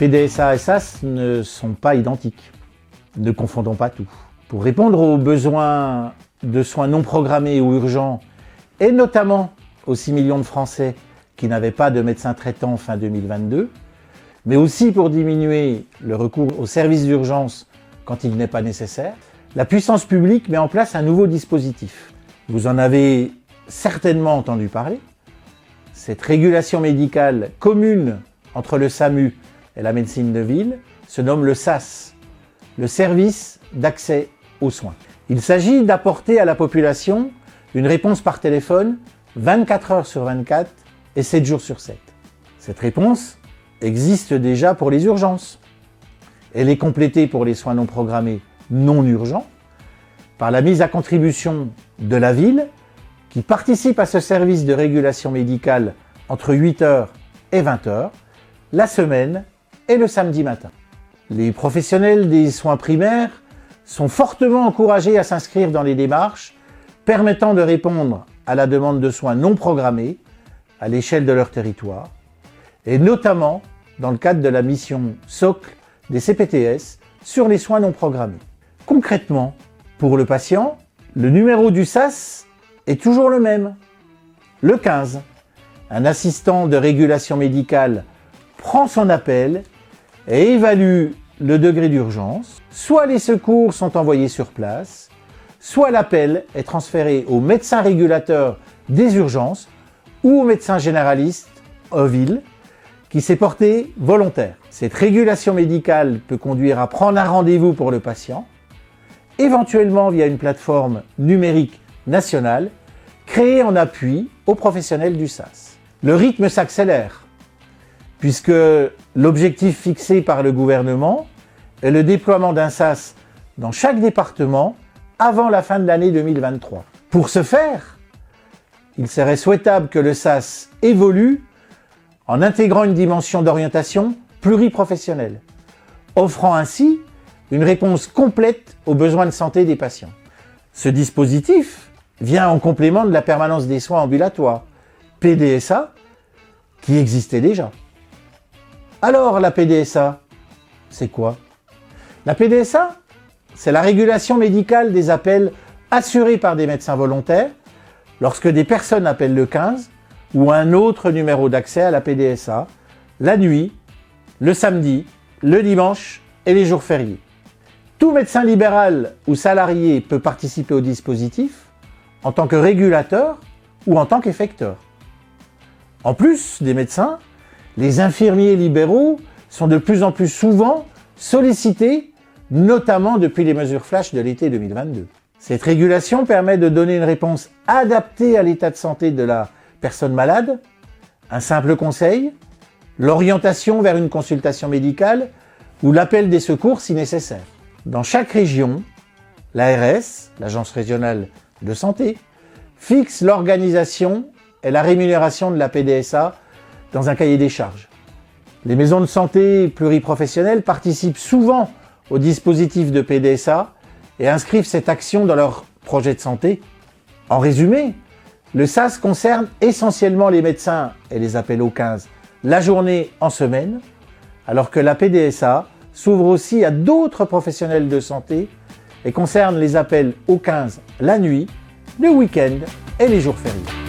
PDSA et SAS ne sont pas identiques. Ne confondons pas tout. Pour répondre aux besoins de soins non programmés ou urgents, et notamment aux 6 millions de Français qui n'avaient pas de médecin traitant fin 2022, mais aussi pour diminuer le recours aux services d'urgence quand il n'est pas nécessaire, la puissance publique met en place un nouveau dispositif. Vous en avez certainement entendu parler. Cette régulation médicale commune entre le SAMU et la médecine de ville se nomme le SAS, le service d'accès aux soins. Il s'agit d'apporter à la population une réponse par téléphone 24 heures sur 24 et 7 jours sur 7. Cette réponse existe déjà pour les urgences. Elle est complétée pour les soins non programmés non urgents par la mise à contribution de la ville qui participe à ce service de régulation médicale entre 8h et 20h, la semaine et le samedi matin. Les professionnels des soins primaires sont fortement encouragés à s'inscrire dans les démarches permettant de répondre à la demande de soins non programmés à l'échelle de leur territoire, et notamment dans le cadre de la mission socle des CPTS sur les soins non programmés. Concrètement, pour le patient, le numéro du SAS est toujours le même, le 15. Un assistant de régulation médicale prend son appel et évalue le degré d'urgence. Soit les secours sont envoyés sur place, soit l'appel est transféré au médecin régulateur des urgences ou au médecin généraliste en ville qui s'est porté volontaire. Cette régulation médicale peut conduire à prendre un rendez-vous pour le patient, éventuellement via une plateforme numérique nationale créée en appui aux professionnels du SAS. Le rythme s'accélère puisque l'objectif fixé par le gouvernement est le déploiement d'un SAS dans chaque département avant la fin de l'année 2023. Pour ce faire, il serait souhaitable que le SAS évolue en intégrant une dimension d'orientation pluriprofessionnelle, offrant ainsi une réponse complète aux besoins de santé des patients. Ce dispositif vient en complément de la permanence des soins ambulatoires, PDSA, qui existait déjà. Alors la PDSA, c'est quoi? La PDSA, c'est la régulation médicale des appels assurés par des médecins volontaires lorsque des personnes appellent le 15 ou un autre numéro d'accès à la PDSA la nuit, le samedi, le dimanche et les jours fériés. Tout médecin libéral ou salarié peut participer au dispositif en tant que régulateur ou en tant qu'effecteur. En plus des médecins, les infirmiers libéraux sont de plus en plus souvent sollicités, notamment depuis les mesures flash de l'été 2022. Cette régulation permet de donner une réponse adaptée à l'état de santé de la personne malade, un simple conseil, l'orientation vers une consultation médicale ou l'appel des secours si nécessaire. Dans chaque région, l'ARS, l'Agence régionale de santé, fixe l'organisation et la rémunération de la PDSA dans un cahier des charges. Les maisons de santé pluriprofessionnelles participent souvent au dispositif de PDSA et inscrivent cette action dans leur projet de santé. En résumé, le SAS concerne essentiellement les médecins et les appels au 15 la journée en semaine, alors que la PDSA s'ouvre aussi à d'autres professionnels de santé et concerne les appels au 15 la nuit, le week-end et les jours fériés.